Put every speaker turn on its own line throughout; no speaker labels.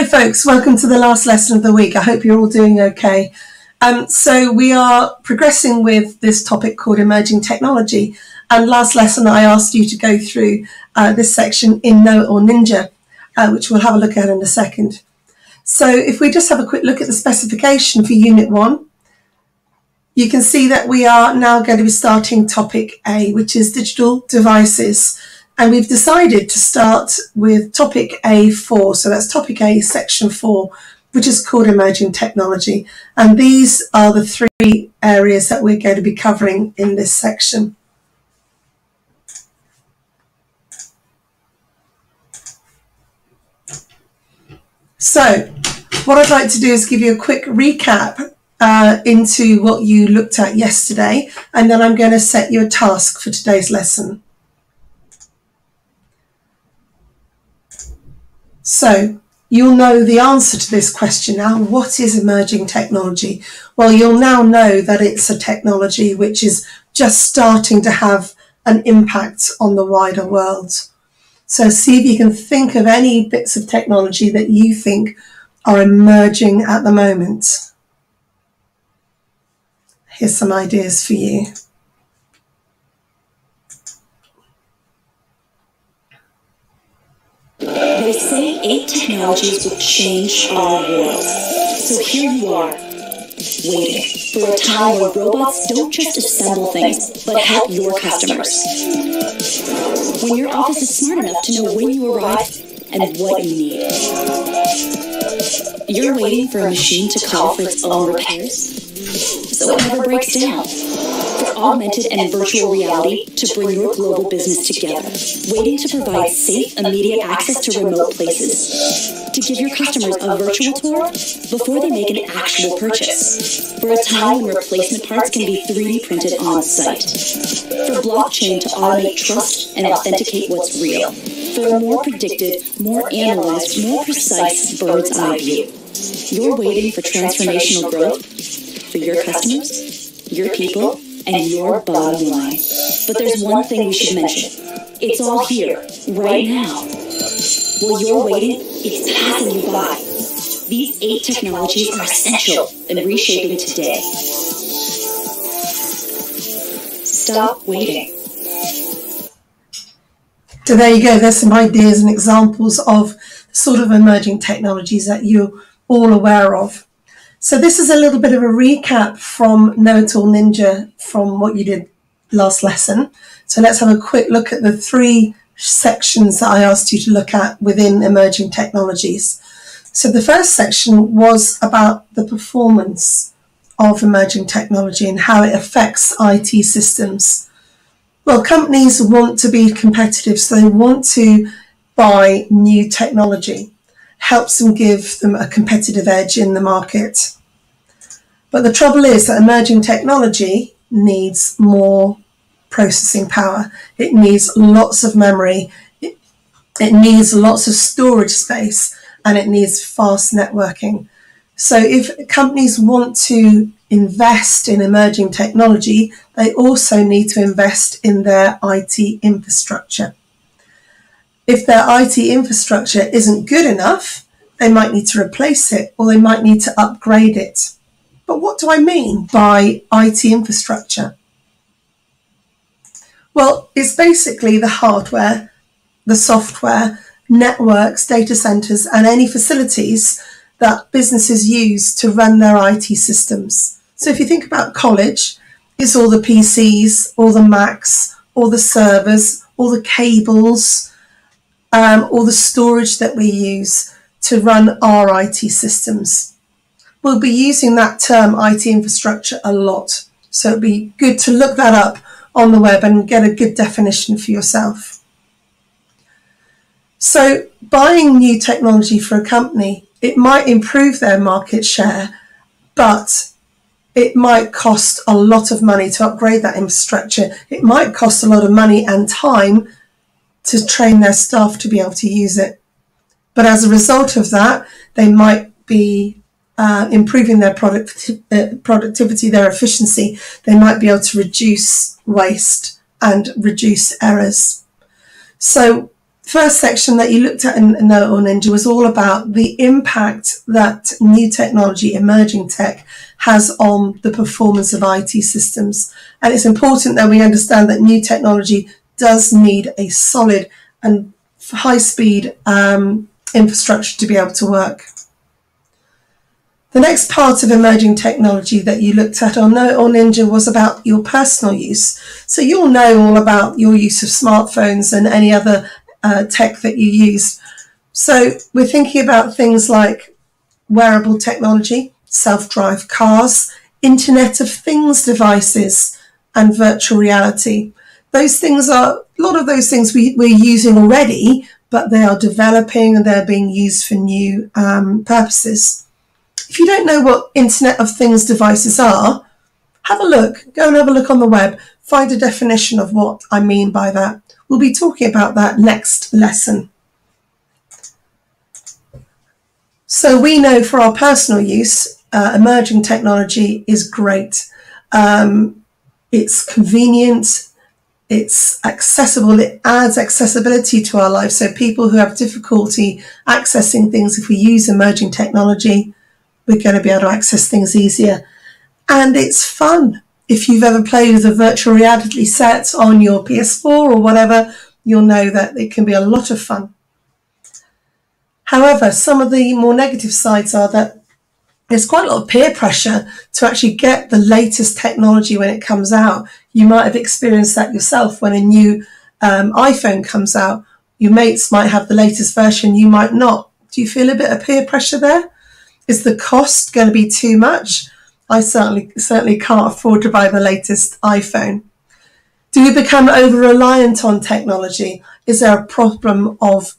folks, welcome to the last lesson of the week. I hope you're all doing okay. So we are progressing with this topic called emerging technology. And last lesson I asked you to go through this section in Know It All Ninja, which we'll have a look at in a second. So if we just have a quick look at the specification for Unit 1, you can see that we are now going to be starting topic A, which is digital devices. And we've decided to start with topic A4. So that's topic A, section 4, which is called emerging technology. And these are the three areas that we're going to be covering in this section. So what I'd like to do is give you a quick recap into what you looked at yesterday, and then I'm going to set you a task for today's lesson. So you'll know the answer to this question now. What is emerging technology? Well, you'll now know that it's a technology which is just starting to have an impact on the wider world. So see if you can think of any bits of technology that you think are emerging at the moment. Here's some ideas for you.
They say 8 technologies will change our world. So here you are, waiting for a time where robots don't just assemble things, but help your customers. When your office is smart enough to know when you arrive and what you need. You're waiting for a machine to call for its own repairs, so it never breaks down. For augmented and virtual reality to bring your global business together. Waiting to provide safe, immediate access to remote places. To give your customers a virtual tour before they make an actual purchase. For a time when replacement parts can be 3D printed on site. For blockchain to automate trust and authenticate what's real. For a more predicted, more analyzed, more precise bird's eye view. You're waiting for transformational growth for your customers, your people, and your bottom line. But there's one thing we should mention. It's all here, right now. While you're waiting, it's passing you by. These 8 technologies are essential in reshaping today. Stop waiting.
So there you go. There's some ideas and examples of the sort of emerging technologies that you're all aware of. So this is a little bit of a recap from Know It All Ninja from what you did last lesson. So let's have a quick look at the 3 sections that I asked you to look at within emerging technologies. So the first section was about the performance of emerging technology and how it affects IT systems. Well, companies want to be competitive, so they want to buy new technology. Helps them give them a competitive edge in the market. But the trouble is that emerging technology needs more processing power. It needs lots of memory. It needs lots of storage space, and it needs fast networking. So if companies want to invest in emerging technology, they also need to invest in their IT infrastructure. If their IT infrastructure isn't good enough, they might need to replace it or they might need to upgrade it. But what do I mean by IT infrastructure? Well, it's basically the hardware, the software, networks, data centers, and any facilities that businesses use to run their IT systems. So if you think about college, it's all the PCs, all the Macs, all the servers, all the cables, all the storage that we use to run our IT systems. We'll be using that term IT infrastructure a lot. So it'd be good to look that up on the web and get a good definition for yourself. So buying new technology for a company, it might improve their market share, but it might cost a lot of money to upgrade that infrastructure. It might cost a lot of money and time to train their staff to be able to use it. But as a result of that, they might be improving their productivity, their efficiency. They might be able to reduce waste and reduce errors. So First section that you looked at in Know-it-all Ninja was all about the impact that new technology, emerging tech, has on the performance of IT systems. And it's important that we understand that new technology does need a solid and high-speed infrastructure to be able to work. The next part of emerging technology that you looked at on Know-it-all Ninja was about your personal use. So you'll know all about your use of smartphones and any other tech that you use. So we're thinking about things like wearable technology, self-drive cars, Internet of Things devices, and virtual reality. Those things are, a lot of those things we're using already, but they are developing and they're being used for new purposes. If you don't know what Internet of Things devices are, have a look. Go and have a look on the web. Find a definition of what I mean by that. We'll be talking about that next lesson. So we know for our personal use, emerging technology is great. It's convenient, it's accessible, it adds accessibility to our lives. So people who have difficulty accessing things, if we use emerging technology, we're going to be able to access things easier. And it's fun. If you've ever played with a virtual reality set on your PS4 or whatever, you'll know that it can be a lot of fun. However, some of the more negative sides are that there's quite a lot of peer pressure to actually get the latest technology when it comes out. You might have experienced that yourself when a new iPhone comes out. Your mates might have the latest version, you might not. Do you feel a bit of peer pressure there? Is the cost going to be too much? I certainly can't afford to buy the latest iPhone. Do we become over-reliant on technology? Is there a problem of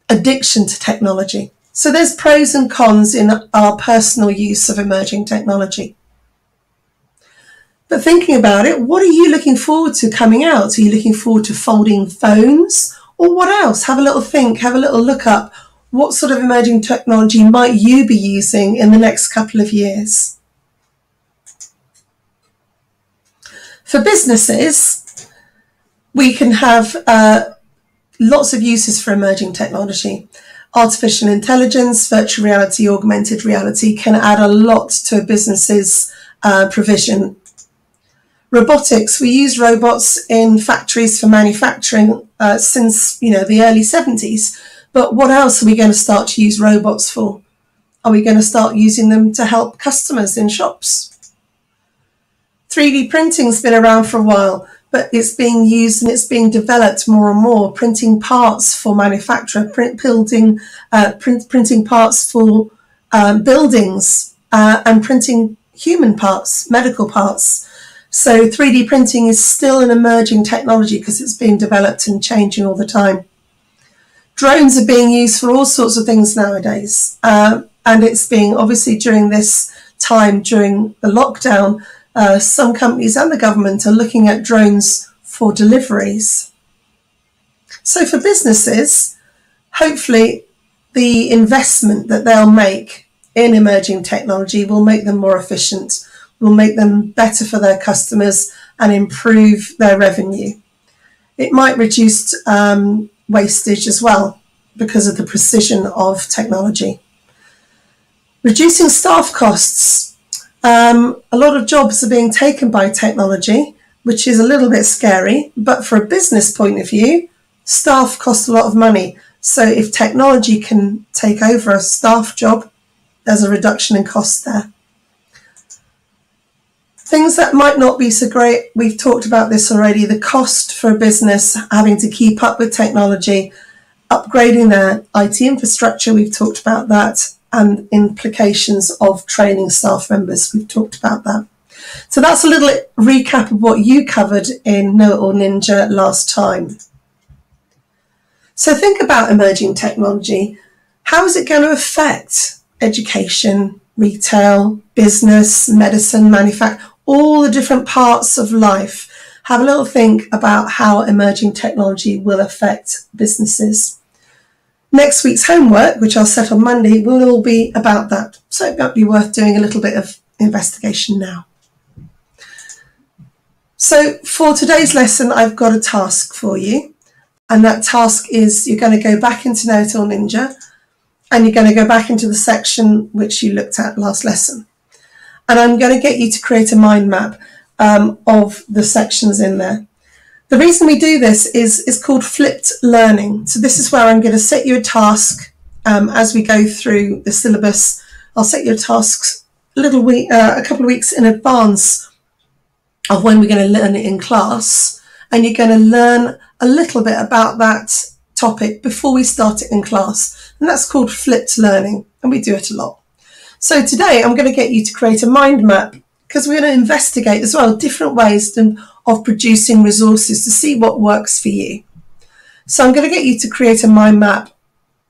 addiction to technology? So there's pros and cons in our personal use of emerging technology. But thinking about it, what are you looking forward to coming out? Are you looking forward to folding phones? Or what else? Have a little think, have a little look up. What sort of emerging technology might you be using in the next couple of years? For businesses, we can have lots of uses for emerging technology. Artificial intelligence, virtual reality, augmented reality can add a lot to a business's provision. Robotics, we use robots in factories for manufacturing since the early 70s. But what else are we going to start to use robots for? Are we going to start using them to help customers in shops? 3D printing's been around for a while, but it's being used and it's being developed more and more. Printing parts for manufacture, printing parts for buildings, and printing human parts, medical parts. So 3D printing is still an emerging technology because it's being developed and changing all the time. Drones are being used for all sorts of things nowadays. And it's being, obviously during this time, during the lockdown, some companies and the government are looking at drones for deliveries. So for businesses, hopefully the investment that they'll make in emerging technology will make them more efficient, will make them better for their customers and improve their revenue. It might reduce wastage as well because of the precision of technology. Reducing staff costs. A lot of jobs are being taken by technology, which is a little bit scary, but for a business point of view, staff cost a lot of money. So if technology can take over a staff job, there's a reduction in cost there. Things that might not be so great, we've talked about this already, the cost for a business having to keep up with technology, upgrading their IT infrastructure, we've talked about that, and implications of training staff members, we've talked about that. So that's a little recap of what you covered in Know-it-all Ninja last time. So think about emerging technology. How is it going to affect education, retail, business, medicine, manufacturing, all the different parts of life? Have a little think about how emerging technology will affect businesses. Next week's homework, which I'll set on Monday, will all be about that. So it might be worth doing a little bit of investigation now. So for today's lesson, I've got a task for you. And that task is you're going to go back into Know-it-all Ninja and you're going to go back into the section which you looked at last lesson. And I'm going to get you to create a mind map of the sections in there. The reason we do this is called flipped learning. So this is where I'm going to set you a task as we go through the syllabus. I'll set your tasks a couple of weeks in advance of when we're going to learn it in class, and you're going to learn a little bit about that topic before we start it in class, and that's called flipped learning, and we do it a lot. So today I'm going to get you to create a mind map, because we're going to investigate as well different ways of producing resources to see what works for you. So I'm going to get you to create a mind map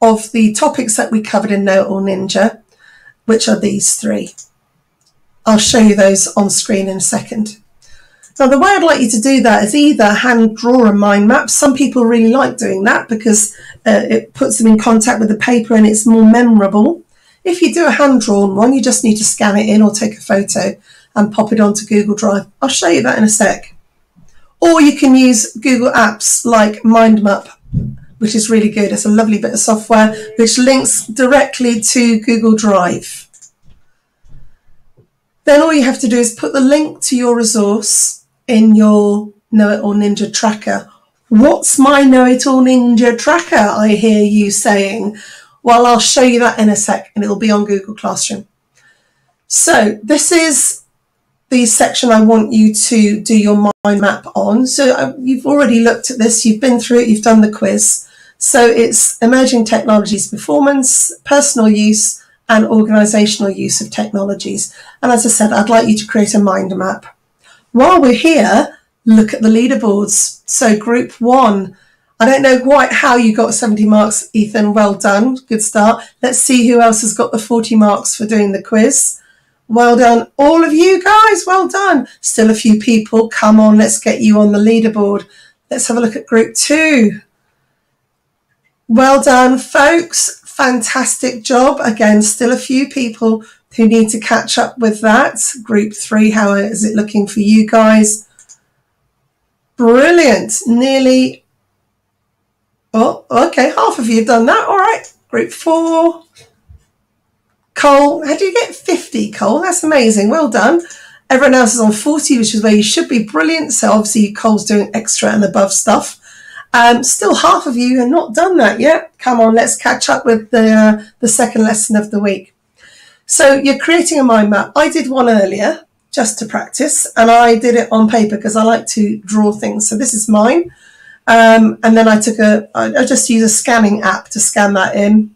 of the topics that we covered in Know-it-all Ninja, which are these three. I'll show you those on screen in a second. Now, the way I'd like you to do that is either hand draw a mind map. Some people really like doing that because it puts them in contact with the paper and it's more memorable. If you do a hand-drawn one, you just need to scan it in or take a photo and pop it onto Google Drive. I'll show you that in a sec. Or you can use Google Apps like MindMap, which is really good. It's a lovely bit of software which links directly to Google Drive. Then all you have to do is put the link to your resource in your Know-it-all Ninja tracker. What's my Know-it-all Ninja tracker, I hear you saying? Well, I'll show you that in a sec, and it'll be on Google Classroom. So this is the section I want you to do your mind map on. So you've already looked at this, you've been through it, you've done the quiz. So it's emerging technologies, performance, personal use, and organisational use of technologies. And as I said, I'd like you to create a mind map. While we're here, look at the leaderboards. So group 1, I don't know quite how you got 70 marks, Ethan. Well done. Good start. Let's see who else has got the 40 marks for doing the quiz. Well done. All of you guys, well done. Still a few people. Come on, let's get you on the leaderboard. Let's have a look at group 2. Well done, folks. Fantastic job. Again, still a few people who need to catch up with that. Group 3, how is it looking for you guys? Brilliant. Nearly, oh, okay, half of you have done that. All right. Group 4. Cole, how do you get 50, Cole? That's amazing. Well done. Everyone else is on 40, which is where you should be. Brilliant. So obviously Cole's doing extra and above stuff. Still half of you have not done that yet. Come on, let's catch up with the second lesson of the week. So you're creating a mind map. I did one earlier just to practice, and I did it on paper because I like to draw things. So this is mine. And then I just use a scanning app to scan that in.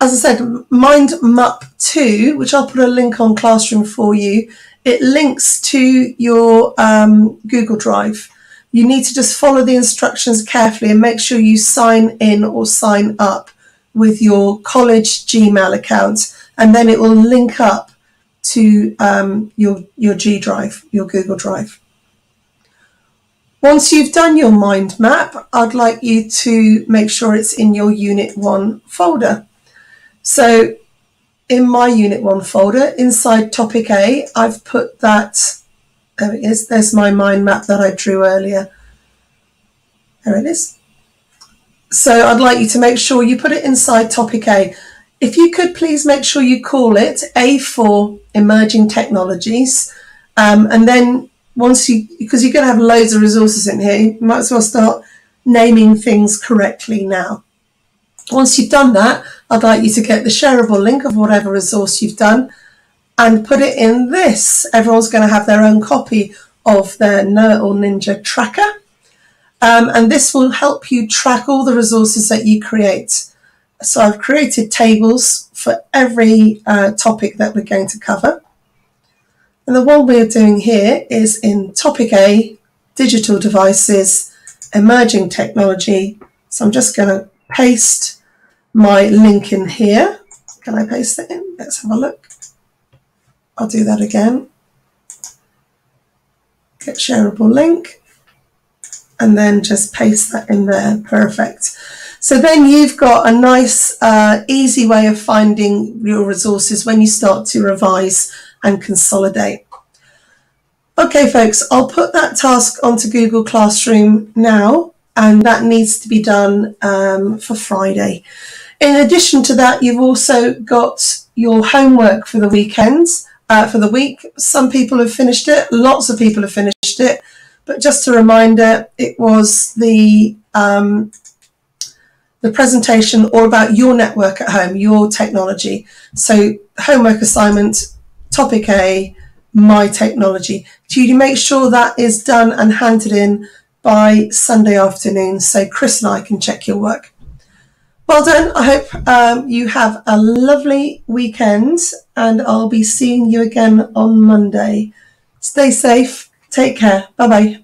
As I said, Mind Map 2, which I'll put a link on Classroom for you, it links to your Google Drive. You need to just follow the instructions carefully and make sure you sign in or sign up with your college Gmail account, and then it will link up to your G Drive, your Google Drive. Once you've done your mind map, I'd like you to make sure it's in your Unit 1 folder. So in my Unit 1 folder, inside Topic A, I've put that, there it is, there's my mind map that I drew earlier. There it is. So I'd like you to make sure you put it inside Topic A. If you could please make sure you call it A for Emerging Technologies. And then once because you're going to have loads of resources in here, you might as well start naming things correctly now. Once you've done that, I'd like you to get the shareable link of whatever resource you've done and put it in this. Everyone's going to have their own copy of their Know-it-all Ninja tracker. And this will help you track all the resources that you create. So I've created tables for every topic that we're going to cover. And the one we're doing here is in Topic A, Digital Devices, Emerging Technology. So I'm just going to paste my link in here. Can I paste it in? Let's have a look. I'll do that again. Get shareable link. And then just paste that in there. Perfect. So then you've got a nice, easy way of finding your resources when you start to revise and consolidate. Okay, folks, I'll put that task onto Google Classroom now. and that needs to be done for Friday. In addition to that, you've also got your homework for the weekends, for the week. Some people have finished it, lots of people have finished it, but just a reminder, it was the presentation all about your network at home, your technology. So homework assignment, topic A, my technology. So you make sure that is done and handed in by Sunday afternoon so Chris and I can check your work. Well done. I hope you have a lovely weekend, and I'll be seeing you again on Monday. Stay safe. Take care. Bye-bye.